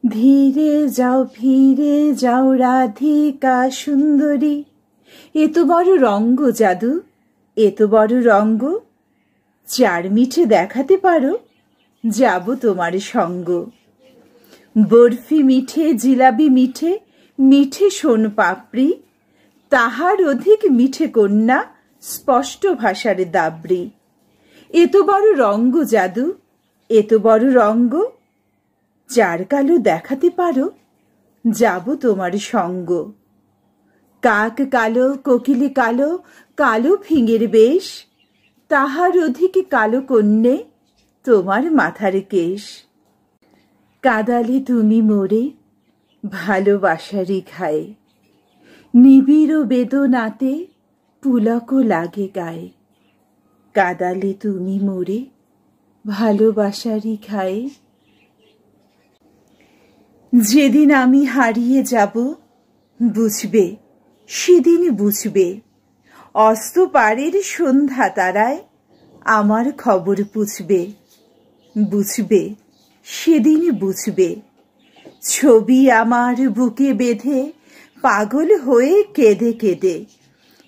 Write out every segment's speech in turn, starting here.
ধীরে যাও ফিরে যাও রাধিকা সুন্দরী, এ তো বড় রঙ্গ জাদু, এ তো বড় রঙ্গ। চার মিঠে দেখাতে পারো, যাব তোমার সঙ্গ। বরফি মিঠে জিলাবি মিঠে, মিঠে সোন পাপড়ি, তাহার অধিক মিঠে কন্যা স্পষ্ট ভাষার দাবড়ি। এ তো বড় রঙ্গ জাদু, এ তো বড় রঙ্গ। চার কালো দেখাতে পারো, যাব তোমার সঙ্গ। কাক কালো কোকিলে কালো, কালো ফিঙের বেশ, তাহার অধিক কালো কন্যে তোমার মাথার কেশ। কাঁদালে তুমি মোরে ভালোবাসারই ঘায়ে, নিবিড় বেদনাতে পুলক লাগে গায়ে। কাঁদালে তুমি মোরে ভালোবাসারই ঘায়ে। যেদিন আমি হারিয়ে যাব বুঝবে, সেদিন বুঝবে, অস্ত পারের সন্ধ্যা তারায় আমার খবর পুছবে। বুঝবে, সেদিন বুঝবে, ছবি আমার বুকে বেঁধে পাগল হয়ে কেঁদে কেঁদে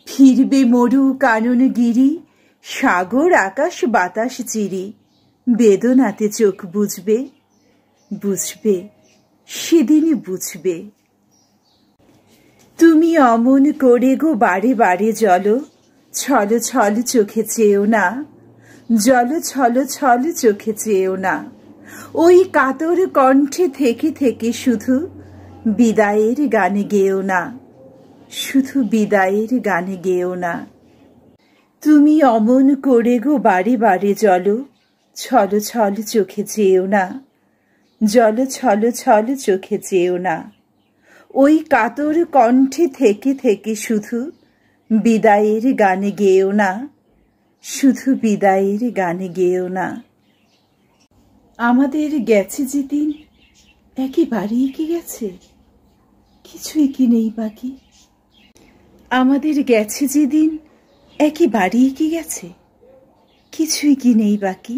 ফিরবে মরু কানন গিরি, সাগর আকাশ বাতাস চিরি। বেদনাতে চোখ বুঝবে, বুঝবে, সেদিন বুঝবে। তুমি অমন করে গো বারে বারে জল ছল ছল চোখে চেয়েও না, জল ছল ছল চোখে চেয়েও না। ওই কাতর কণ্ঠে থেকে থেকে শুধু বিদায়ের গানে গেও না, শুধু বিদায়ের গানে গেও না। তুমি অমন করে গো বারে বারে জল ছল ছল চোখে চেয়েও না, জল ছল ছল চোখে চেয়েও না। ওই কাতর কণ্ঠে থেকে থেকে শুধু বিদায়ের গানে গেও না, শুধু বিদায়ের গানে গেও না। আমাদের গেছে যে দিন একেবারেই কি গেছে, কিছুই কি নেই বাকি। আমাদের গেছে যে দিন একেবারেই কি গেছে, কিছুই কি নেই বাকি।